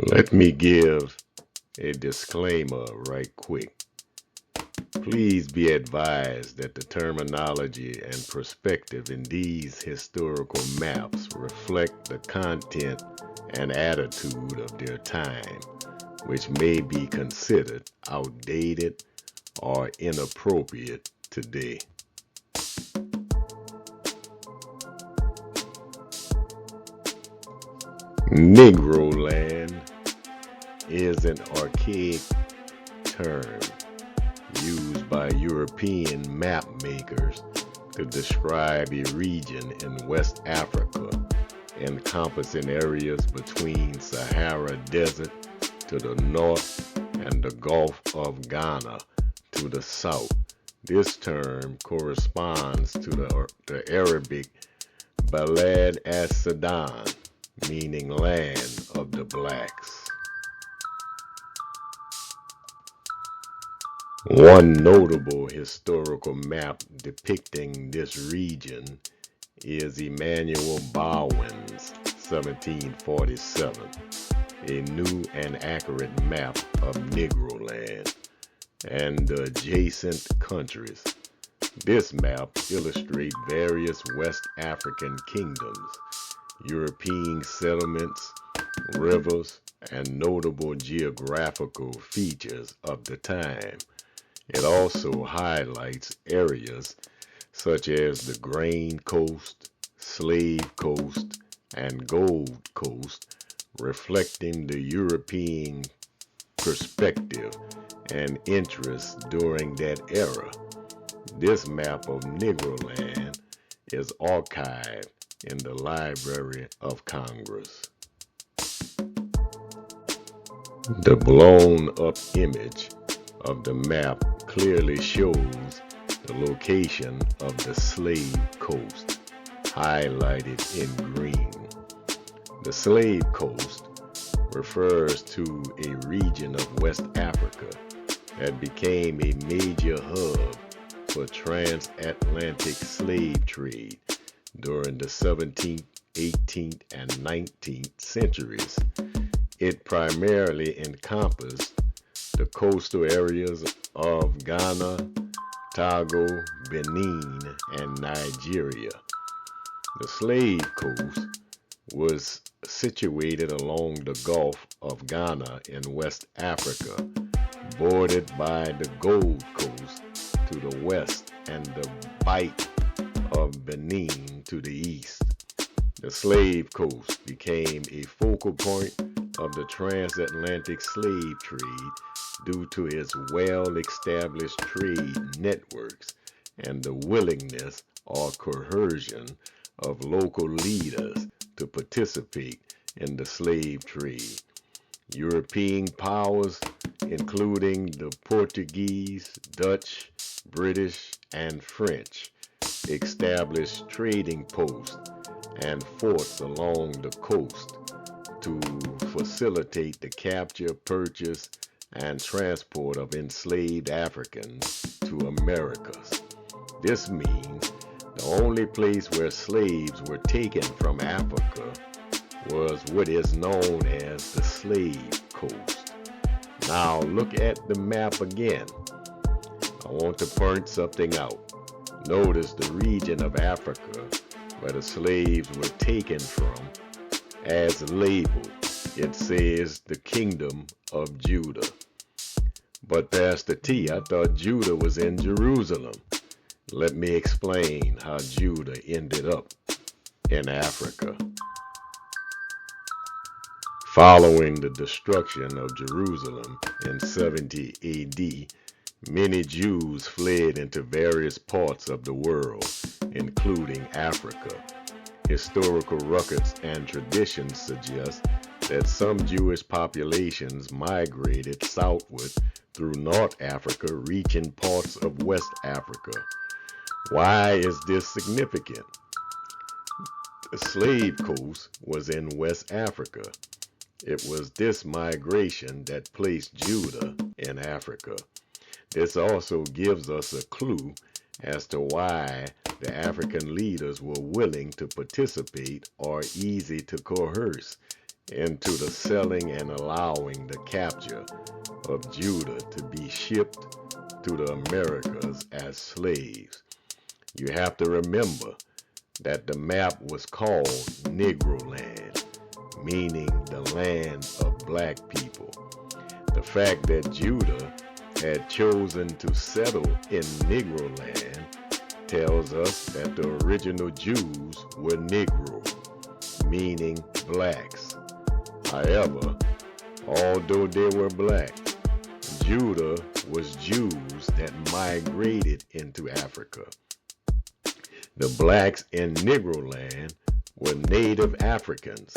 Let me give a disclaimer right quick. Please be advised that the terminology and perspective in these historical maps reflect the content and attitude of their time, which may be considered outdated or inappropriate today. Negroland is an archaic term used by European map makers to describe a region in West Africa encompassing areas between Sahara Desert to the north and the Gulf of Ghana to the south. This term corresponds to the Arabic Balad as-Sudan, meaning land of the blacks. One notable historical map depicting this region is Emmanuel Bowen's 1747, a new and accurate map of Negroland and the adjacent countries. This map illustrates various West African kingdoms, European settlements, rivers, and notable geographical features of the time. It also highlights areas such as the Grain Coast, Slave Coast, and Gold Coast, reflecting the European perspective and interest during that era. This map of Negroland is archived in the Library of Congress. The blown up image of the map clearly shows the location of the Slave Coast, highlighted in green. The Slave Coast refers to a region of West Africa that became a major hub for transatlantic slave trade during the 17th, 18th, and 19th centuries. It primarily encompassed the coastal areas of Ghana, Togo, Benin, and Nigeria. The Slave Coast was situated along the Gulf of Ghana in West Africa, bordered by the Gold Coast to the west and the Bight of Benin to the east. The Slave Coast became a focal point of the transatlantic slave trade due to its well-established trade networks and the willingness or coercion of local leaders to participate in the slave trade. European powers, including the Portuguese, Dutch, British, and French, established trading posts and forts along the coast to facilitate the capture, purchase, and transport of enslaved Africans to Americas. This means the only place where slaves were taken from Africa was what is known as the Slave Coast. Now look at the map again. I want to point something out. Notice the region of Africa where the slaves were taken from as labeled. It says the Kingdom of Judah. But Pastor T, I thought Judah was in Jerusalem. Let me explain how Judah ended up in Africa. Following the destruction of Jerusalem in 70 AD, many Jews fled into various parts of the world, including Africa. Historical records and traditions suggest that some Jewish populations migrated southward through North Africa, reaching parts of West Africa. Why is this significant? The Slave Coast was in West Africa. It was this migration that placed Judah in Africa. This also gives us a clue as to why the African leaders were willing to participate or easy to coerce into the selling and allowing the capture of Judah to be shipped to the Americas as slaves. You have to remember that the map was called Negroland, meaning the land of black people. The fact that Judah had chosen to settle in Negroland tells us that the original Jews were Negro, meaning blacks. However, although they were black, Judah was Jews that migrated into Africa. The blacks in Negroland were native Africans.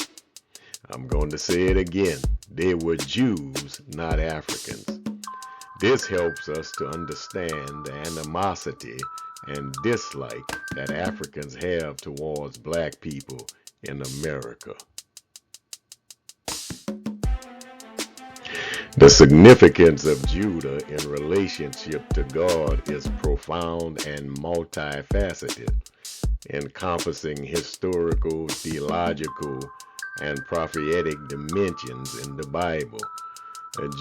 I'm going to say it again. They were Jews, not Africans. This helps us to understand the animosity and dislike that Africans have towards black people in America. The significance of Judah in relationship to God is profound and multifaceted, encompassing historical, theological, and prophetic dimensions in the Bible.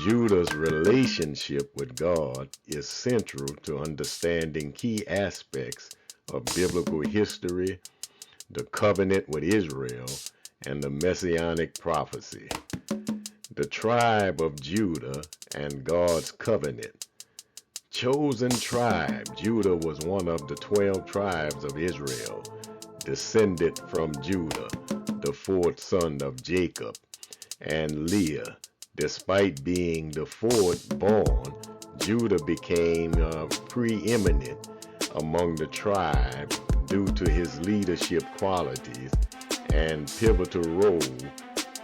Judah's relationship with God is central to understanding key aspects of biblical history, the covenant with Israel, and the messianic prophecy. The tribe of Judah and God's covenant. Chosen tribe, Judah was one of the 12 tribes of Israel, descended from Judah, the fourth son of Jacob, and Leah. Despite being the fourth born, Judah became preeminent among the tribe due to his leadership qualities and pivotal role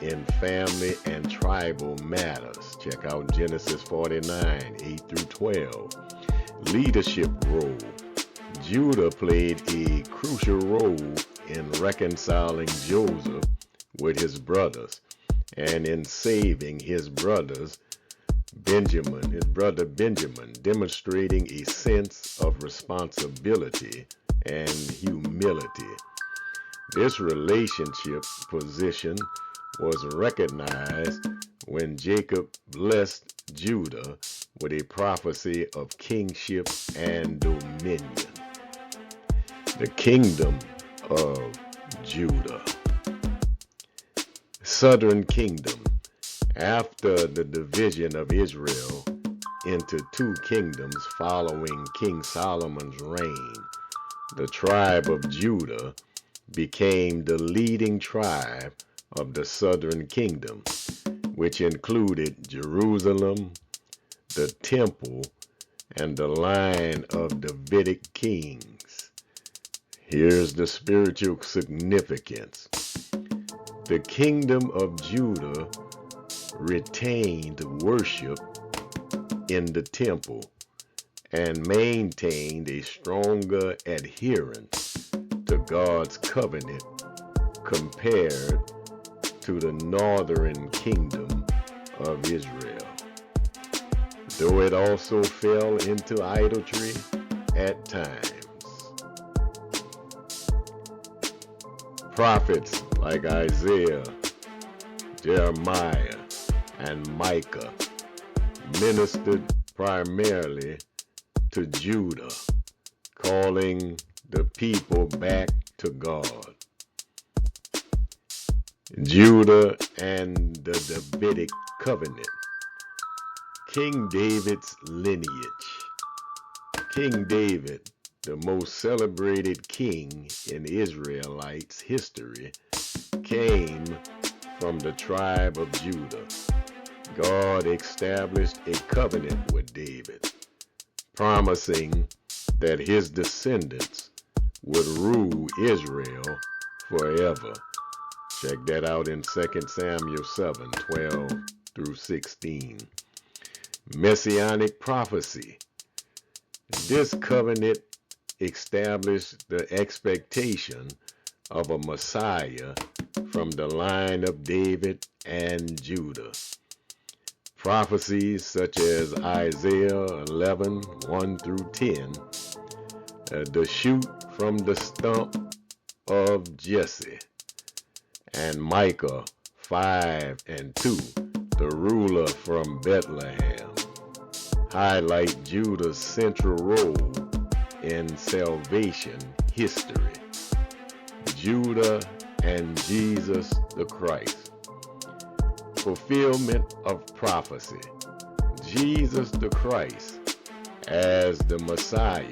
in family and tribal matters. Check out Genesis 49, 8 through 12. Leadership role. Judah played a crucial role in reconciling Joseph with his brothers and in saving his brother Benjamin, demonstrating a sense of responsibility and humility. This relationship position was recognized when Jacob blessed Judah with a prophecy of kingship and dominion. The kingdom of Judah. Southern kingdom. After the division of Israel into two kingdoms following King Solomon's reign, the tribe of Judah became the leading tribe of the southern kingdom, which included Jerusalem, the temple, and the line of Davidic kings. Here's the spiritual significance. The kingdom of Judah retained worship in the temple and maintained a stronger adherence to God's covenant compared to the northern kingdom of Israel, though it also fell into idolatry at times. Prophets like Isaiah, Jeremiah, and Micah ministered primarily to Judah, calling the people back to God. Judah and the Davidic covenant. King David's lineage. King David, the most celebrated king in Israelites history, came from the tribe of Judah. God established a covenant with David, promising that his descendants would rule Israel forever. Check that out in 2 Samuel 7, 12 through 16. Messianic prophecy. This covenant established the expectation of a Messiah from the line of David and Judah. Prophecies such as Isaiah 11, 1 through 10, the shoot from the stump of Jesse, and Micah 5 and 2, the ruler from Bethlehem, highlight Judah's central role in salvation history. Judah and Jesus the Christ. Fulfillment of prophecy. Jesus the Christ, as the Messiah,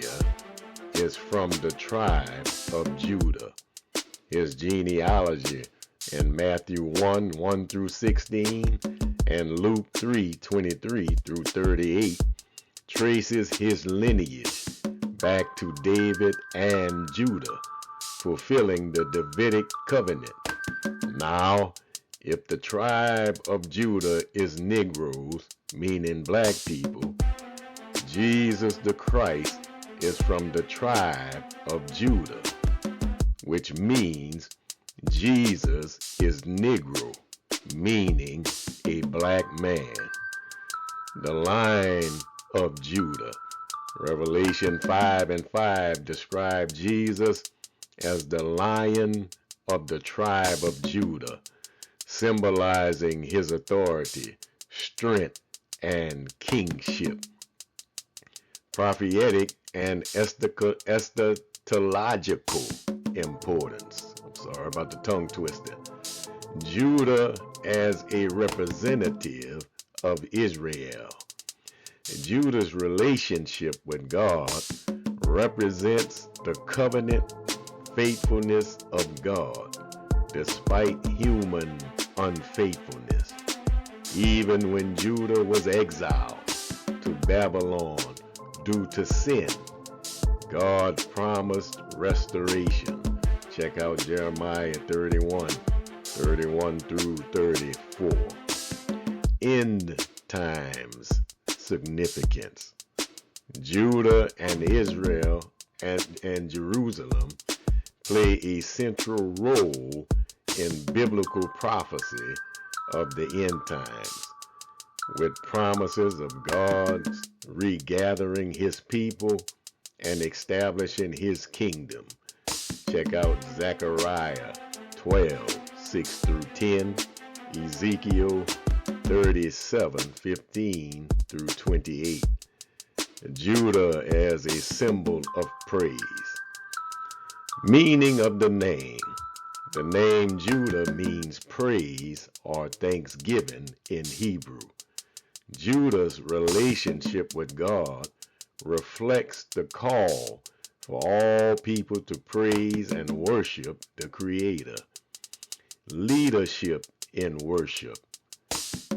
is from the tribe of Judah. His genealogy in Matthew 1 through 16, and Luke 23 through 38 traces his lineage back to David and Judah, fulfilling the Davidic covenant. Now, if the tribe of Judah is Negroes, meaning black people, Jesus the Christ is from the tribe of Judah, which means Jesus is Negro, meaning a black man. The line of Judah. Revelation 5 and 5 describe Jesus as the Lion of the tribe of Judah, symbolizing his authority, strength, and kingship. Prophetic and eschatological importance. I'm sorry about the tongue twister. Judah as a representative of Israel. Judah's relationship with God represents the covenant faithfulness of God, despite human unfaithfulness. Even when Judah was exiled to Babylon due to sin, God promised restoration. Check out Jeremiah 31 through 34. End times significance. Judah and Israel and Jerusalem play a central role in biblical prophecy of the end times, with promises of God's regathering his people and establishing his kingdom. Check out Zechariah 12:6 through 10, Ezekiel 37:15 through 28. Judah as a symbol of praise. Meaning of the name. The name Judah means praise or thanksgiving in Hebrew. Judah's relationship with God reflects the call for all people to praise and worship the Creator. Leadership in worship.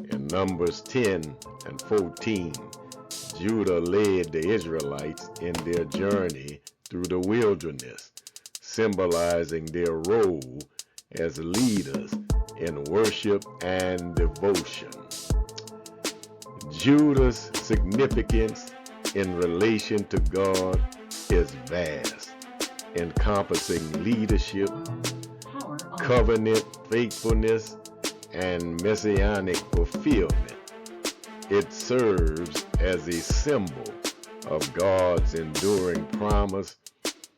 In Numbers 10 and 14, Judah led the Israelites in their journey through the wilderness, symbolizing their role as leaders in worship and devotion. Judah's significance in relation to God is vast, encompassing leadership, covenant faithfulness, and messianic fulfillment. It serves as a symbol of God's enduring promise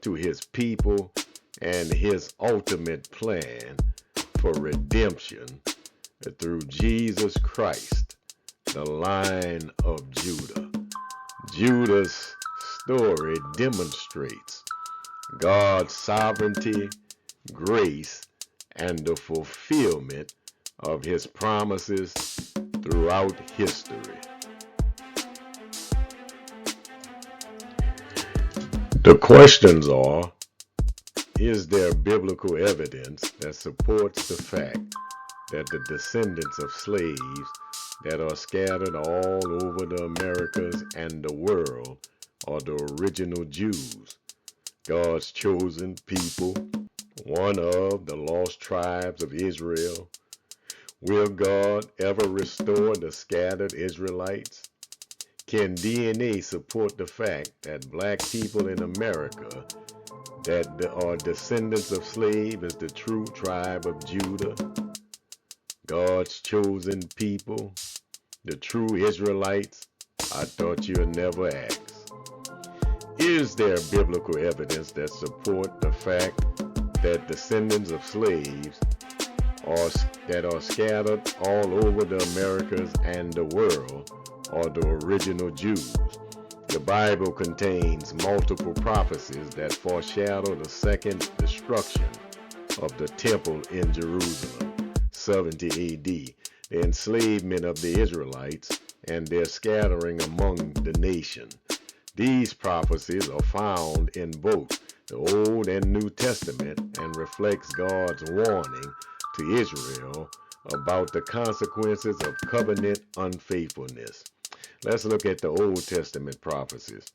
to his people and his ultimate plan for redemption through Jesus Christ, the Lion of Judah. Judah's story demonstrates God's sovereignty, grace, and the fulfillment of his promises throughout history. The questions are, is there biblical evidence that supports the fact that the descendants of slaves that are scattered all over the Americas and the world are the original Jews, God's chosen people, one of the lost tribes of Israel? Will God ever restore the scattered Israelites? Can DNA support the fact that black people in America that are descendants of slaves is the true tribe of Judah, God's chosen people, the true Israelites? I thought you'd never ask. Is there biblical evidence that support the fact that descendants of slaves or that are scattered all over the Americas and the world are the original Jews. The Bible contains multiple prophecies that foreshadow the second destruction of the temple in Jerusalem, 70 AD, the enslavement of the Israelites, and their scattering among the nation. These prophecies are found in both the Old and New Testament and reflects God's warning to Israel about the consequences of covenant unfaithfulness. Let's look at the Old Testament prophecies.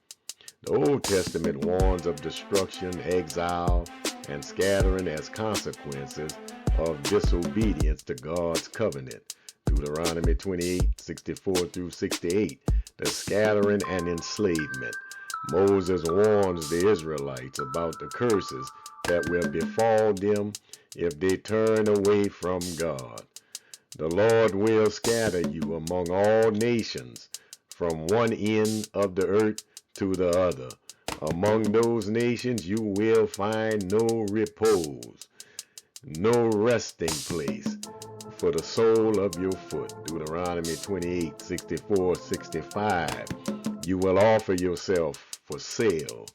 The Old Testament warns of destruction, exile, and scattering as consequences of disobedience to God's covenant. Deuteronomy 28, 64 through 68, the scattering and enslavement. Moses warns the Israelites about the curses that will befall them if they turn away from God. The Lord will scatter you among all nations, from one end of the earth to the other. Among those nations you will find no repose, no resting place for the sole of your foot. Deuteronomy 28, 64, 65. You will offer yourself for sale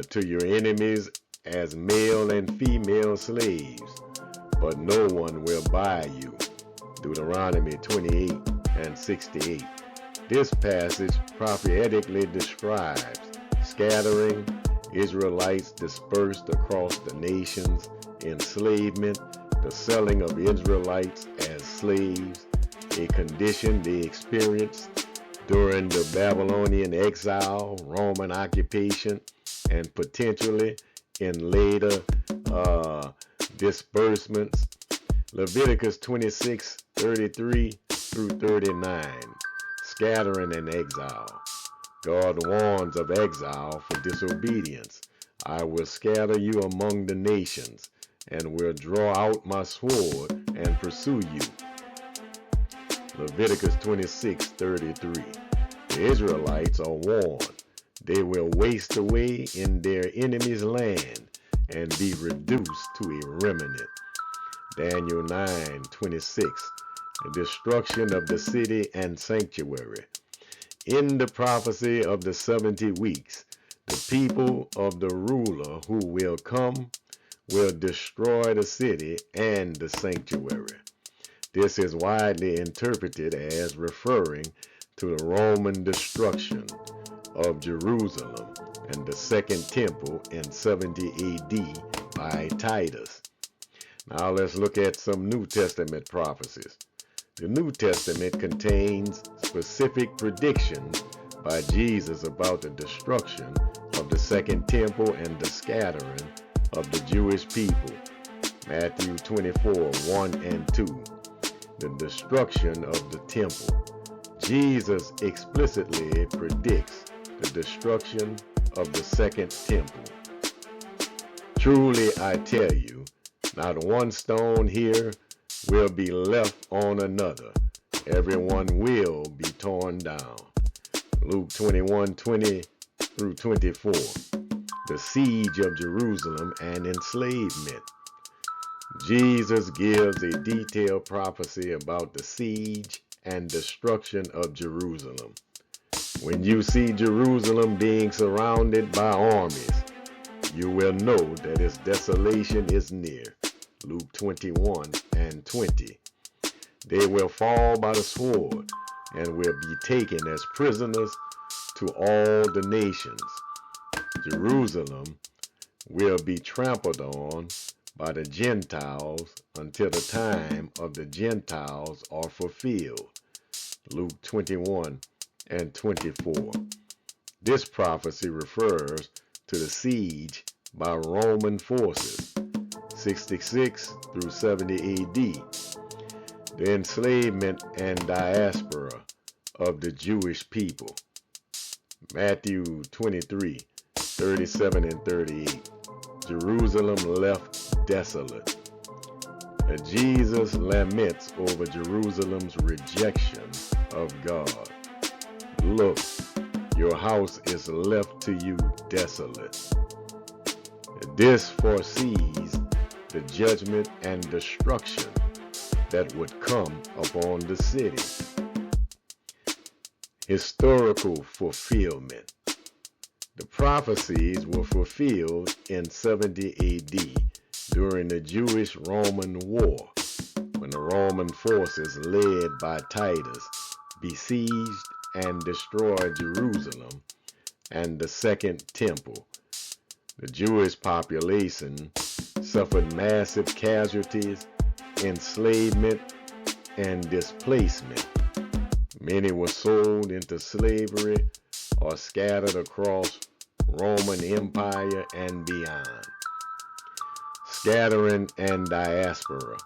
to your enemies as male and female slaves, but no one will buy you. Deuteronomy 28 and 68. This passage prophetically describes scattering, Israelites dispersed across the nations, enslavement, the selling of Israelites as slaves, a condition they experienced during the Babylonian exile, Roman occupation, and potentially in later disbursements. Leviticus 26, 33 through 39, scattering and exile. God warns of exile for disobedience. I will scatter you among the nations, and will draw out my sword and pursue you. Leviticus 26, 33. The Israelites are warned. They will waste away in their enemy's land and be reduced to a remnant. Daniel 9, 26. The destruction of the city and sanctuary. In the prophecy of the 70 weeks, the people of the ruler who will come will destroy the city and the sanctuary. This is widely interpreted as referring to the Roman destruction of Jerusalem and the Second Temple in 70 AD by Titus. Now let's look at some New Testament prophecies. The New Testament contains specific predictions by Jesus about the destruction of the Second Temple and the scattering of the Jewish people. Matthew 24, 1 and 2. The destruction of the temple. Jesus explicitly predicts the destruction of the Second Temple. Truly I tell you, not one stone here will be left on another. Everyone will be torn down. Luke 21, 20 through 24. The siege of Jerusalem and enslavement. Jesus gives a detailed prophecy about the siege and destruction of Jerusalem. When you see Jerusalem being surrounded by armies, you will know that its desolation is near. Luke 21 and 20. They will fall by the sword and will be taken as prisoners to all the nations. Jerusalem will be trampled on by the Gentiles until the time of the Gentiles are fulfilled. Luke 21 and 24. This prophecy refers to the siege by Roman forces, 66 through 70 AD, the enslavement and diaspora of the Jewish people. Matthew 23, 37 and 38. Jerusalem left desolate. Jesus laments over Jerusalem's rejection of God. Look, your house is left to you desolate. This foresees the judgment and destruction that would come upon the city. Historical fulfillment. The prophecies were fulfilled in 70 AD during the Jewish-Roman War, when the Roman forces led by Titus besieged and destroyed Jerusalem and the Second Temple. The Jewish population suffered massive casualties, enslavement, and displacement. Many were sold into slavery or scattered across Roman Empire and beyond. Scattering and diaspora.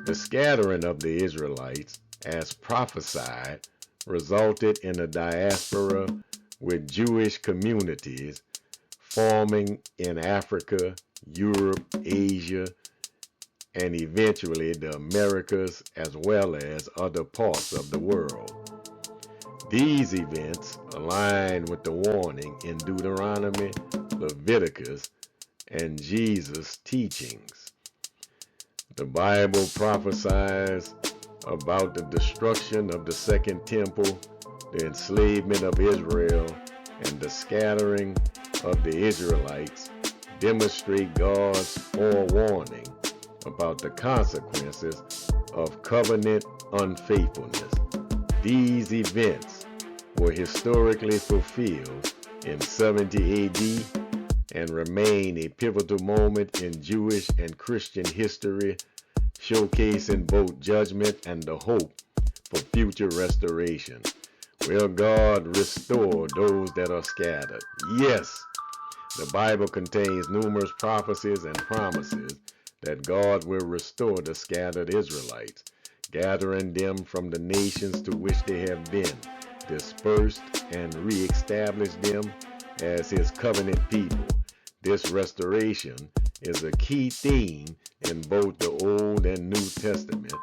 The scattering of the Israelites, as prophesied, resulted in a diaspora with Jewish communities forming in Africa, Europe, Asia, and eventually the Americas, as well as other parts of the world. These events align with the warning in Deuteronomy, Leviticus, and Jesus' teachings. The Bible prophesies about the destruction of the Second Temple, the enslavement of Israel, and the scattering of the Israelites, demonstrate God's forewarning about the consequences of covenant unfaithfulness. These events were historically fulfilled in 70 AD and remain a pivotal moment in Jewish and Christian history, showcasing both judgment and the hope for future restoration. Will God restore those that are scattered? Yes, the Bible contains numerous prophecies and promises that God will restore the scattered Israelites, gathering them from the nations to which they have been dispersed and re-establish them as his covenant people. This restoration is a key theme in both the Old and New Testament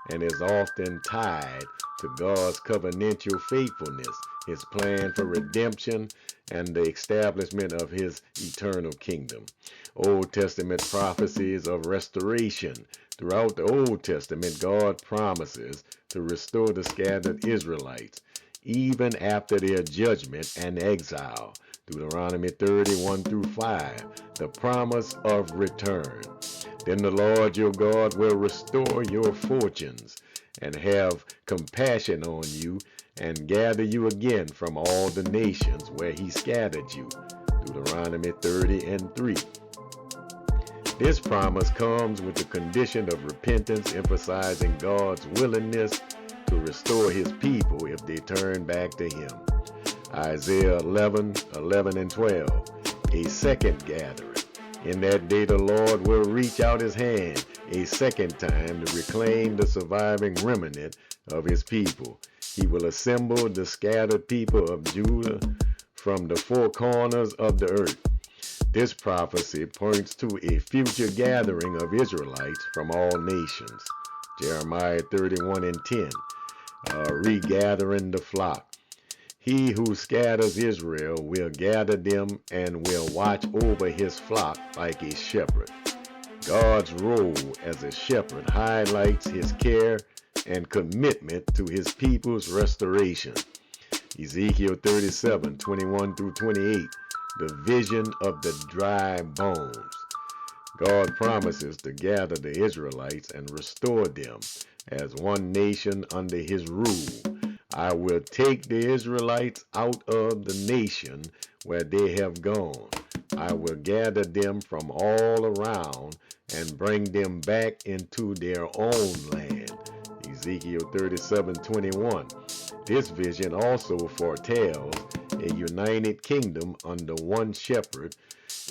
and is often tied to God's covenantal faithfulness, his plan for redemption, and the establishment of his eternal kingdom. Old Testament prophecies of restoration. Throughout the Old Testament, God promises to restore the scattered Israelites, even after their judgment and exile. Deuteronomy 30:1 through 5, the promise of return. Then the Lord your God will restore your fortunes and have compassion on you and gather you again from all the nations where he scattered you. Deuteronomy 30:3. This promise comes with the condition of repentance, emphasizing God's willingness to restore his people if they turn back to him. Isaiah 11:11 and 12, a second gathering. In that day the Lord will reach out his hand a second time to reclaim the surviving remnant of his people. He will assemble the scattered people of Judah from the four corners of the earth. This prophecy points to a future gathering of Israelites from all nations. Jeremiah 31:10, regathering the flock. He who scatters Israel will gather them and will watch over his flock like a shepherd. God's role as a shepherd highlights his care and commitment to his people's restoration. Ezekiel 37:21 through 28, the vision of the dry bones. God promises to gather the Israelites and restore them as one nation under his rule. I will take the Israelites out of the nation where they have gone. I will gather them from all around and bring them back into their own land. Ezekiel 37:21. This vision also foretells a united kingdom under one shepherd,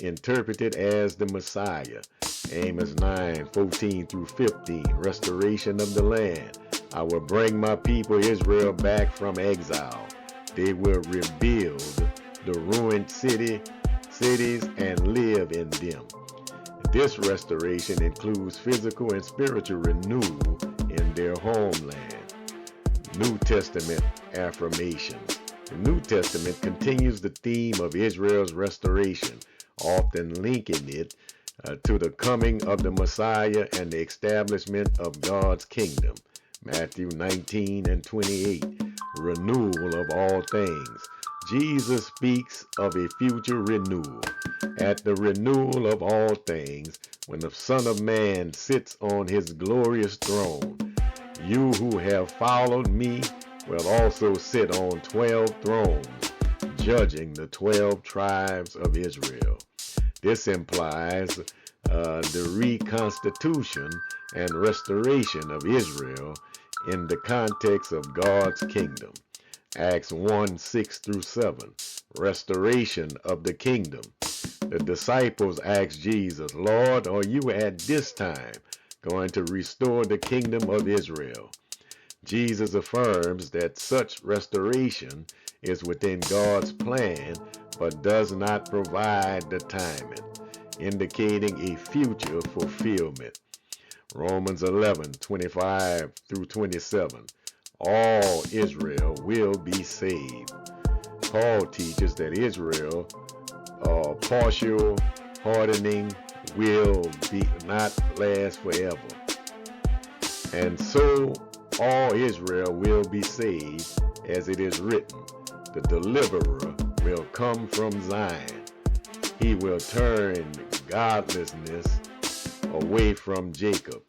interpreted as the Messiah. Amos 9:14 through 15, restoration of the land. I will bring my people Israel back from exile. They will rebuild the ruined cities and live in them. This restoration includes physical and spiritual renewal in their homeland. New Testament affirmations. The New Testament continues the theme of Israel's restoration, often linking it to the coming of the Messiah and the establishment of God's kingdom. Matthew 19 and 28, renewal of all things. Jesus speaks of a future renewal. At the renewal of all things, when the Son of Man sits on his glorious throne, you who have followed me will also sit on 12 thrones, judging the 12 tribes of Israel. This implies the reconstitution and restoration of Israel in the context of God's kingdom. Acts 1, 6 through 7, restoration of the kingdom. The disciples asked Jesus, Lord, are you at this time going to restore the kingdom of Israel? Jesus affirms that such restoration is within God's plan, but does not provide the timing, indicating a future fulfillment. Romans 11, 25 through 27. All Israel will be saved. Paul teaches that Israel, partial hardening will not last forever. And so all Israel will be saved, as it is written, the deliverer will come from Zion. He will turn godlessness away from Jacob.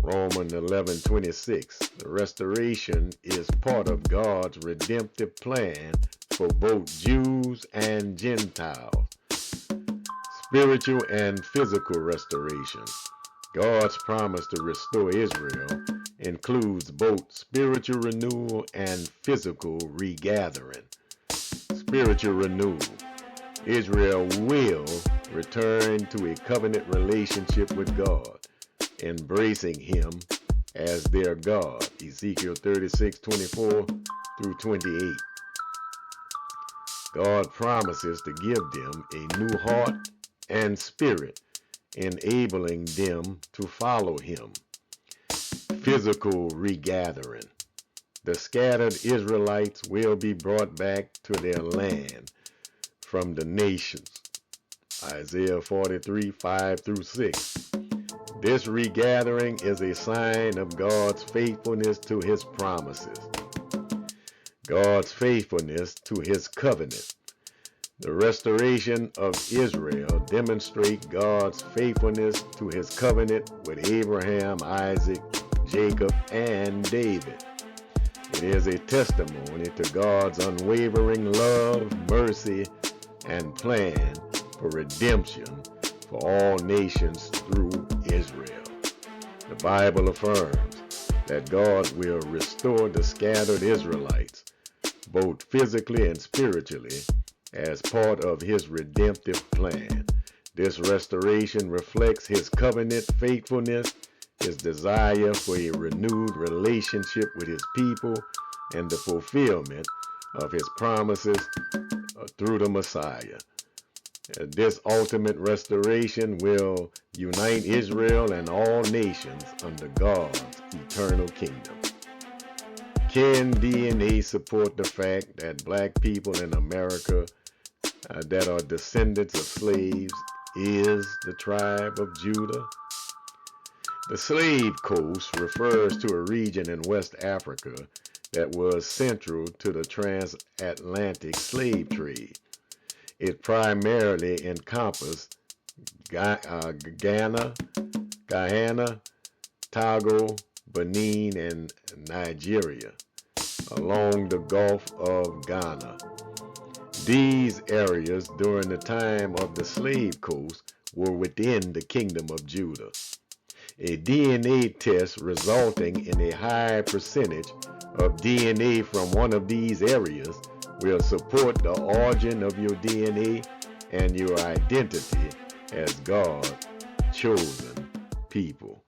Romans 11:26. The restoration is part of God's redemptive plan for both Jews and Gentiles. Spiritual and physical restoration. God's promise to restore Israel includes both spiritual renewal and physical regathering. Spiritual renewal. Israel will return to a covenant relationship with God, embracing him as their God. Ezekiel 36:24 through 28. God promises to give them a new heart and spirit, enabling them to follow him. Physical regathering. The scattered Israelites will be brought back to their land from the nations. Isaiah 43, 5 through 6. This regathering is a sign of God's faithfulness to his promises, God's faithfulness to his covenant. The restoration of Israel demonstrates God's faithfulness to his covenant with Abraham, Isaac, Jacob, and David. It is a testimony to God's unwavering love, mercy, and plan for redemption for all nations through Israel. The Bible affirms that God will restore the scattered Israelites, both physically and spiritually, as part of his redemptive plan. This restoration reflects his covenant faithfulness, his desire for a renewed relationship with his people, and the fulfillment of his promises through the Messiah. This ultimate restoration will unite Israel and all nations under God's eternal kingdom. Can DNA support the fact that black people in America that are descendants of slaves is the tribe of Judah? The Slave Coast refers to a region in West Africa that was central to the transatlantic slave trade. It primarily encompassed Guyana, Togo, Benin, and Nigeria, along the Gulf of Ghana. These areas during the time of the Slave Coast were within the Kingdom of Judah. A DNA test resulting in a high percentage of DNA from one of these areas will support the origin of your DNA and your identity as God's chosen people.